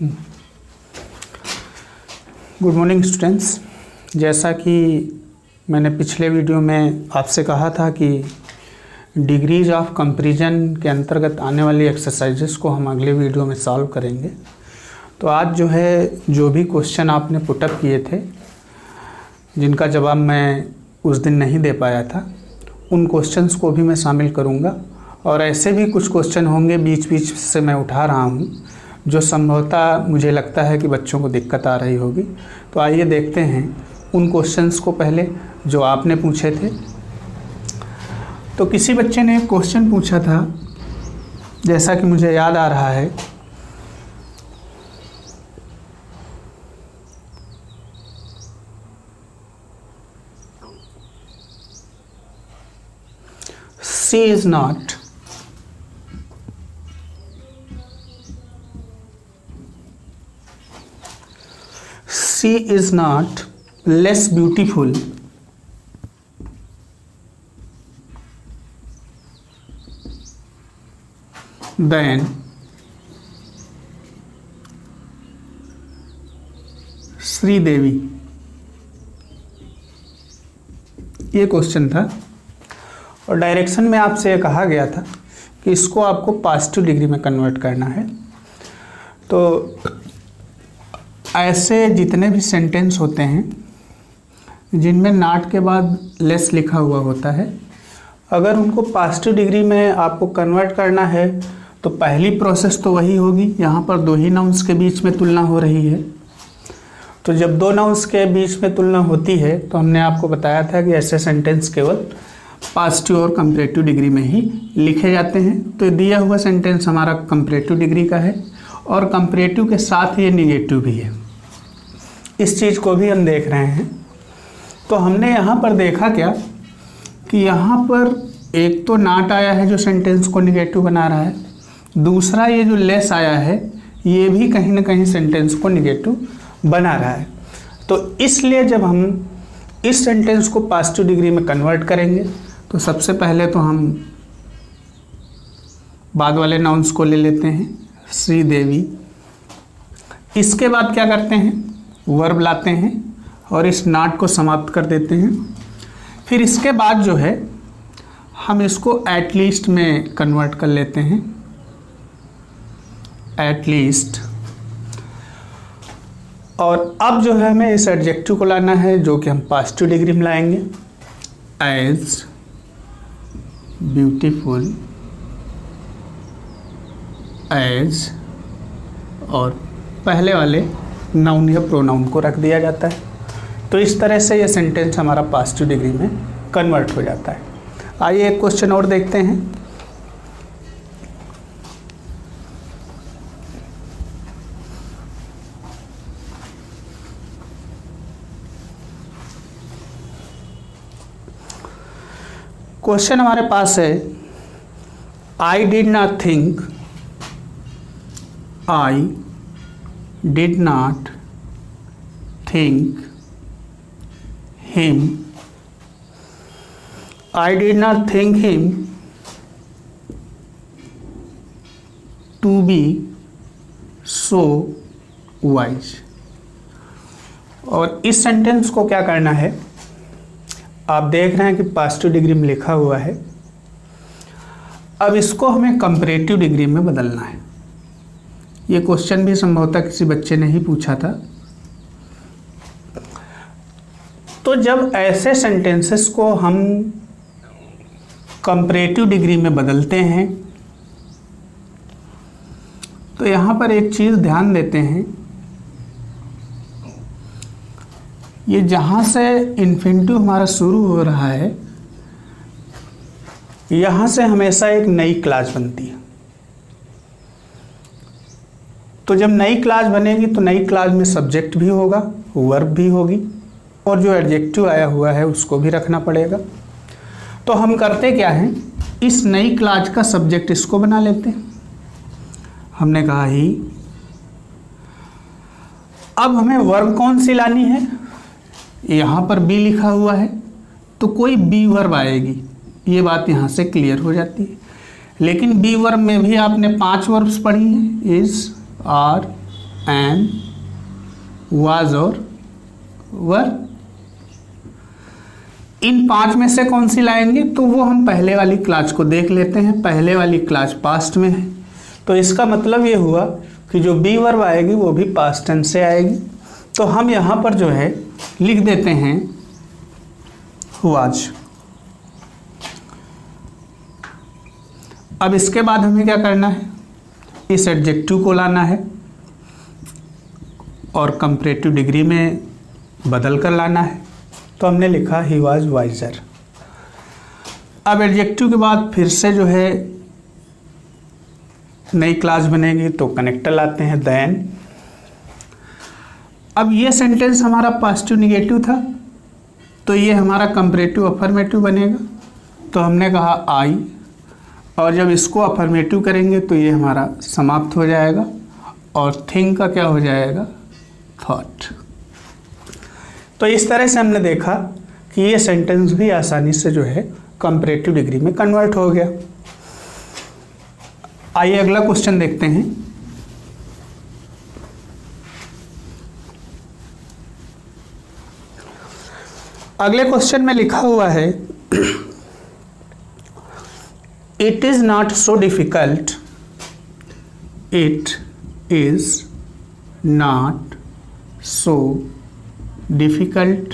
Good morning students. जैसा कि मैंने पिछले वीडियो में आपसे कहा था कि डिग्रीज ऑफ कंपैरिजन के अंतर्गत आने वाली एक्सरसाइजेस को हम अगले वीडियो में सॉल्व करेंगे। तो आज जो भी क्वेश्चन आपने पुटअप किए थे, जिनका जवाब मैं उस दिन नहीं दे पाया था, उन क्वेश्चंस को भी मैं शामिल करूंगा। और ऐसे भी कुछ क्वेश्चन होंगे बीच बीच से मैं उठा रहा हूं, जो संभवतः मुझे लगता है कि बच्चों को दिक्कत आ रही होगी। तो आइए देखते हैं उन क्वेश्चंस को पहले जो आपने पूछे थे। तो किसी बच्चे ने एक क्वेश्चन पूछा था, जैसा कि मुझे याद आ रहा है, C is not less beautiful than Sridevi. ये क्वेश्चन था और डायरेक्शन में आपसे कहा गया था कि इसको आपको पॉजिटिव डिग्री में कन्वर्ट करना है। तो ऐसे जितने भी सेंटेंस होते हैं जिनमें नॉट के बाद लेस लिखा हुआ होता है, अगर उनको पॉजिटिव डिग्री में आपको कन्वर्ट करना है तो पहली प्रोसेस तो वही होगी। यहाँ पर दो ही नाउन्स के बीच में तुलना हो रही है। तो जब दो नाउन्स के बीच में तुलना होती है तो हमने आपको बताया था कि ऐसे सेंटेंस केवल पॉजिटिव और कंपैरेटिव डिग्री में ही लिखे जाते हैं। तो दिया हुआ सेंटेंस हमारा कंपैरेटिव डिग्री का है और कंपैरेटिव के साथ ये निगेटिव भी है। इस चीज़ को भी हम देख रहे हैं। तो हमने यहाँ पर देखा क्या कि यहाँ पर एक तो नॉट आया है जो सेंटेंस को निगेटिव बना रहा है, दूसरा ये जो लेस आया है ये भी कहीं ना कहीं सेंटेंस को निगेटिव बना रहा है। तो इसलिए जब हम इस सेंटेंस को पॉजिटिव डिग्री में कन्वर्ट करेंगे तो सबसे पहले तो हम बाद वाले नाउन्स को ले लेते हैं, श्रीदेवी। इसके बाद क्या करते हैं, वर्ब लाते हैं और इस नॉट को समाप्त कर देते हैं। फिर इसके बाद जो है हम इसको एटलीस्ट में कन्वर्ट कर लेते हैं, एटलीस्ट। और अब जो है हमें इस एडजेक्टिव को लाना है जो कि हम पॉजिटिव डिग्री में लाएंगे, एज ब्यूटीफुल एज, और पहले वाले नाउन या प्रोनाउन को रख दिया जाता है। तो इस तरह से ये सेंटेंस हमारा पॉजिटिव डिग्री में कन्वर्ट हो जाता है। आइए एक क्वेश्चन और देखते हैं। क्वेश्चन हमारे पास है, I did not think, I did not think him, I did not think him to be so wise. और इस सेंटेंस को क्या करना है, आप देख रहे हैं कि पॉजिटिव डिग्री में लिखा हुआ है। अब इसको हमें कंपैरेटिव डिग्री में बदलना है। ये क्वेश्चन भी संभवतः किसी बच्चे ने ही पूछा था। तो जब ऐसे सेंटेंसेस को हम कंपैरेटिव डिग्री में बदलते हैं तो यहाँ पर एक चीज़ ध्यान देते हैं, ये जहाँ से इन्फिनिटिव हमारा शुरू हो रहा है यहाँ से हमेशा एक नई क्लास बनती है। तो जब नई क्लास बनेगी तो नई क्लास में सब्जेक्ट भी होगा, वर्ब भी होगी और जो एडजेक्टिव आया हुआ है उसको भी रखना पड़ेगा। तो हम करते क्या हैं, इस नई क्लास का सब्जेक्ट इसको बना लेते हैं। हमने कहा ही। अब हमें वर्ब कौन सी लानी है, यहाँ पर बी लिखा हुआ है तो कोई बी वर्ब आएगी, ये बात यहाँ से क्लियर हो जाती है। लेकिन बी वर्ब में भी आपने 5 वर्ब्स पढ़ी हैं, इज, आर, एम, वाज और वर। इन 5 में से कौन सी लाएंगे, तो वो हम पहले वाली क्लास को देख लेते हैं। पहले वाली क्लास पास्ट में है, तो इसका मतलब ये हुआ कि जो बी वर्ब आएगी वो भी पास्ट टेंस से आएगी। तो हम यहाँ पर जो है लिख देते हैं वाज। अब इसके बाद हमें क्या करना है, इस एडजेक्टिव को लाना है और कंपैरेटिव डिग्री में बदल कर लाना है। तो हमने लिखा ही वाज वाइजर। अब एडजेक्टिव के बाद फिर से जो है नई क्लास बनेगी, तो कनेक्टर लाते हैं देन। अब ये सेंटेंस हमारा पॉजिटिव निगेटिव था, तो ये हमारा कंपैरेटिव अफर्मेटिव बनेगा। तो हमने कहा आई, और जब इसको अफर्मेटिव करेंगे तो ये हमारा समाप्त हो जाएगा, और थिंक का क्या हो जाएगा, थॉट। तो इस तरह से हमने देखा कि ये सेंटेंस भी आसानी से जो है कंपैरेटिव डिग्री में कन्वर्ट हो गया। आइए अगला क्वेश्चन देखते हैं। अगले क्वेश्चन में लिखा हुआ है, it is not so difficult, it is not so difficult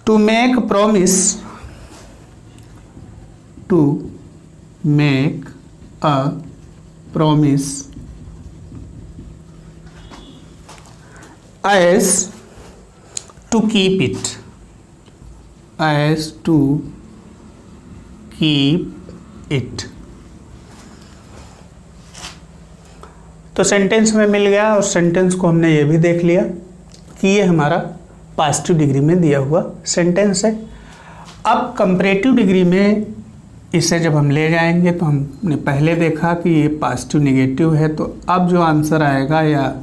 to make promise, to make a promise as to keep it, as to keep it। तो सेंटेंस में मिल गया, और सेंटेंस को हमने ये भी देख लिया कि ये हमारा पॉजिटिव डिग्री में दिया हुआ सेंटेंस है। अब कंपैरेटिव डिग्री में इसे जब हम ले जाएंगे, तो हमने पहले देखा कि ये पॉजिटिव निगेटिव है, तो अब जो आंसर आएगा या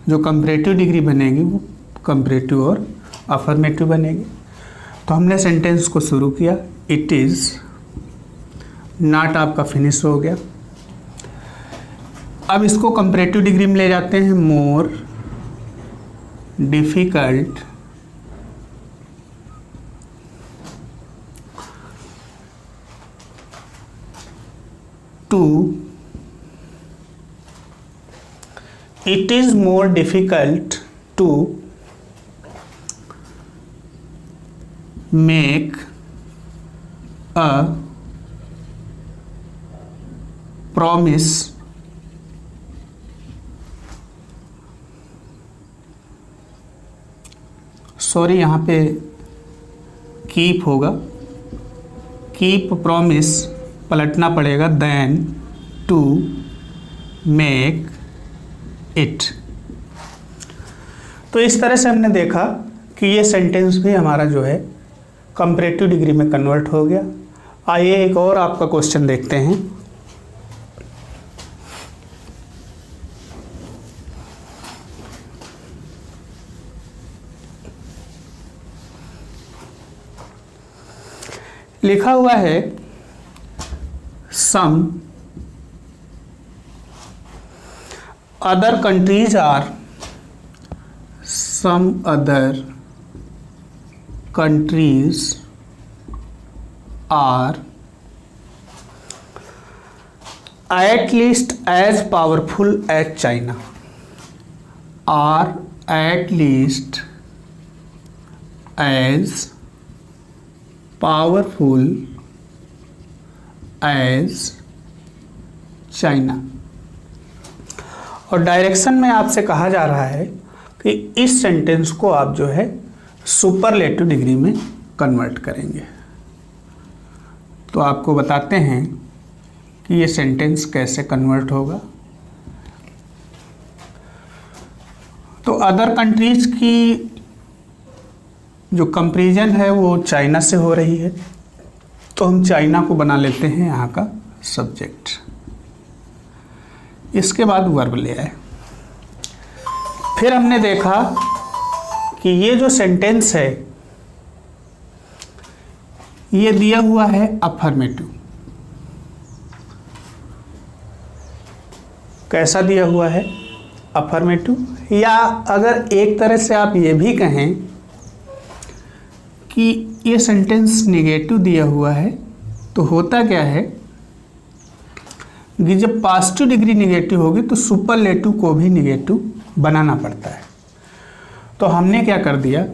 जो कंपैरेटिव डिग्री बनेगी वो कंपैरेटिव और अफर्मेटिव बनेगी। तो हमने सेंटेंस को शुरू किया, इट इज़ नॉट आपका फिनिश हो गया। अब इसको कंपैरेटिव डिग्री में ले जाते हैं, more difficult to, it is more difficult to make a promise sorry यहाँ पे कीप होगा, कीप प्रॉमिस पलटना पड़ेगा, देन टू मेक इट। तो इस तरह से हमने देखा कि ये सेंटेंस भी हमारा जो है कंपैरेटिव डिग्री में कन्वर्ट हो गया। आइए एक और आपका क्वेश्चन देखते हैं। लिखा हुआ है, सम other countries are, some other countries are at least as powerful as China, are at least as powerful as China। और डायरेक्शन में आपसे कहा जा रहा है कि इस सेंटेंस को आप जो है सुपरलेटिव डिग्री में कन्वर्ट करेंगे। तो आपको बताते हैं कि ये सेंटेंस कैसे कन्वर्ट होगा। तो अदर कंट्रीज की जो कंपैरिजन है वो चाइना से हो रही है, तो हम चाइना को बना लेते हैं यहाँ का सब्जेक्ट। इसके बाद वर्ब ले आए। फिर हमने देखा कि ये जो सेंटेंस है ये दिया हुआ है अफर्मेटिव, कैसा दिया हुआ है, अफर्मेटिव, या अगर एक तरह से आप ये भी कहें कि ये सेंटेंस नेगेटिव दिया हुआ है, तो होता क्या है कि जब पॉजिटिव डिग्री नेगेटिव होगी तो सुपरलेटिव को भी नेगेटिव बनाना पड़ता है। तो हमने क्या कर दिया,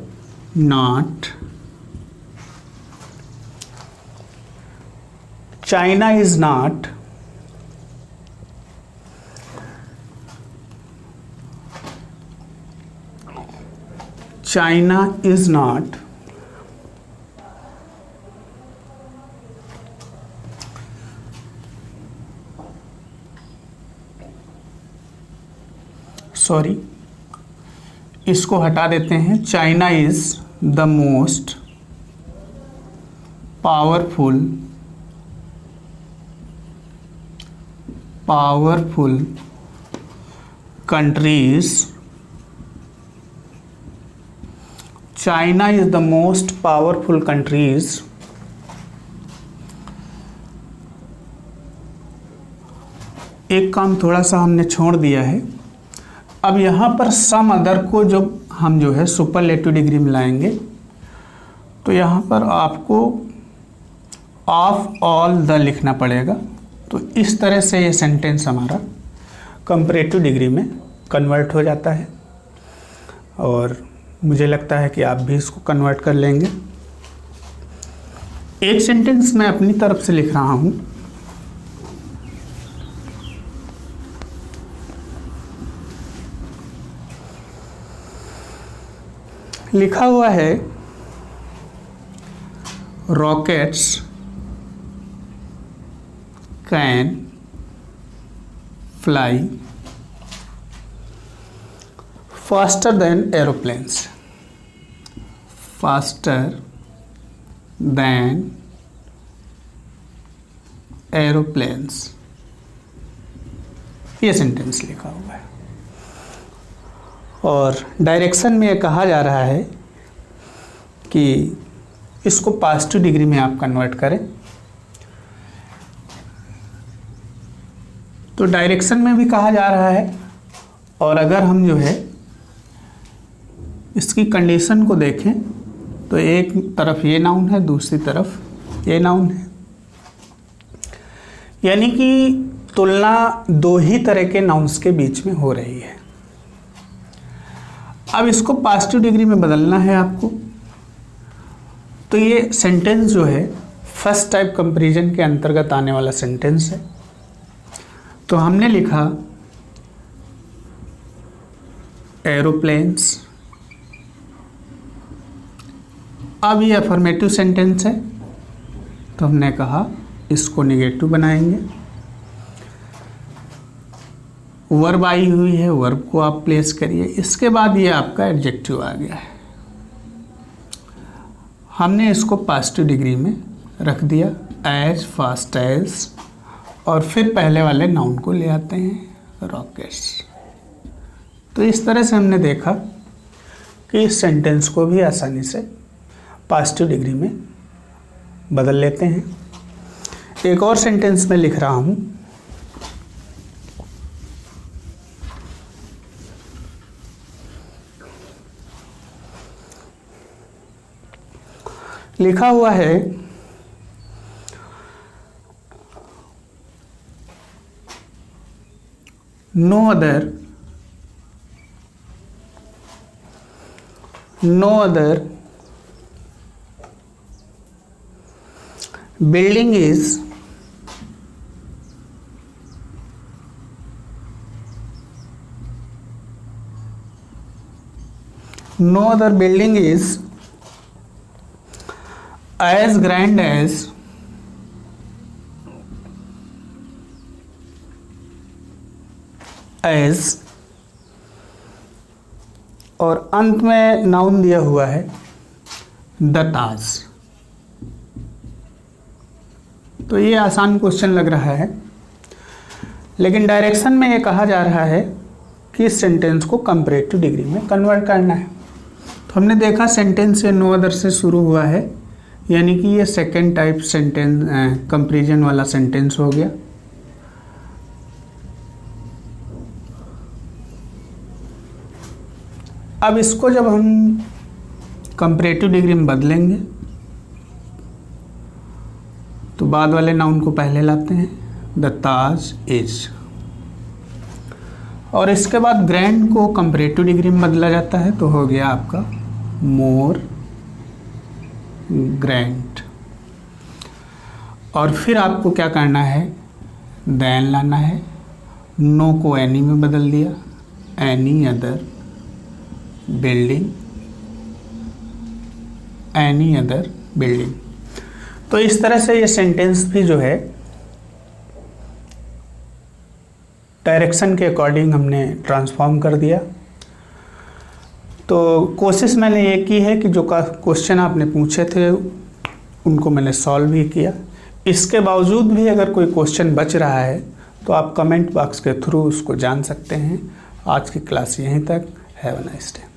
not China is not China is not sorry, इसको हटा देते हैं। China is the most powerful countries, China is the most powerful countries एक काम थोड़ा सा हमने छोड़ दिया है। अब यहाँ पर सम अदर को जब हम जो है सुपरलेटिव डिग्री में लाएंगे तो यहाँ पर आपको ऑफ ऑल द लिखना पड़ेगा। तो इस तरह से ये सेंटेंस हमारा कंपैरेटिव डिग्री में कन्वर्ट हो जाता है और मुझे लगता है कि आप भी इसको कन्वर्ट कर लेंगे। एक सेंटेंस मैं अपनी तरफ से लिख रहा हूँ। लिखा हुआ है rockets can fly faster than aeroplanes, faster than aeroplanes, ये सेंटेंस लिखा हुआ है। और डायरेक्शन में ये कहा जा रहा है कि इसको पॉजिटिव डिग्री में आप कन्वर्ट करें। तो डायरेक्शन में भी कहा जा रहा है और अगर हम जो है इसकी कंडीशन को देखें तो एक तरफ ये नाउन है, दूसरी तरफ ये नाउन है, यानी कि तुलना दो ही तरह के नाउन्स के बीच में हो रही है। अब इसको पॉजिटिव डिग्री में बदलना है आपको। तो ये सेंटेंस जो है फर्स्ट टाइप कंपैरिजन के अंतर्गत आने वाला सेंटेंस है। तो हमने लिखा एरोप्लेन्स। अब ये अफर्मेटिव सेंटेंस है तो हमने कहा इसको नेगेटिव बनाएंगे। वर्ब आई हुई है, वर्ब को आप प्लेस करिए। इसके बाद ये आपका एडजेक्टिव आ गया है, हमने इसको पॉजिटिव डिग्री में रख दिया, एज फास्ट एज, और फिर पहले वाले नाउन को ले आते हैं रॉकेट्स। तो इस तरह से हमने देखा कि इस सेंटेंस को भी आसानी से पॉजिटिव डिग्री में बदल लेते हैं। एक और सेंटेंस में लिख रहा हूँ। लिखा हुआ है no other building is as grand as और अंत में नाउन दिया हुआ है द ताज। तो ये आसान क्वेश्चन लग रहा है, लेकिन डायरेक्शन में ये कहा जा रहा है कि इस सेंटेंस को कंपैरेटिव डिग्री में कन्वर्ट करना है। तो हमने देखा सेंटेंस ये नो अदर से शुरू हुआ है, यानी कि ये सेकेंड टाइप सेंटेंस कंपैरिजन वाला सेंटेंस हो गया। अब इसको जब हम कंपैरेटिव डिग्री में बदलेंगे तो बाद वाले नाउन को पहले लाते हैं, द ताज इज, और इसके बाद ग्रैंड को कंपैरेटिव डिग्री में बदला जाता है तो हो गया आपका मोर ग्रैंड। और फिर आपको क्या करना है, देन लाना है, नो को एनी में बदल दिया, any other building, any other building. तो इस तरह से ये सेंटेंस भी जो है डायरेक्शन के अकॉर्डिंग हमने ट्रांसफॉर्म कर दिया। तो कोशिश मैंने ये की है कि जो क्वेश्चन आपने पूछे थे उनको मैंने सॉल्व भी किया। इसके बावजूद भी अगर कोई क्वेश्चन बच रहा है तो आप कमेंट बॉक्स के थ्रू उसको जान सकते हैं। आज की क्लास यहीं तक। Have a nice day.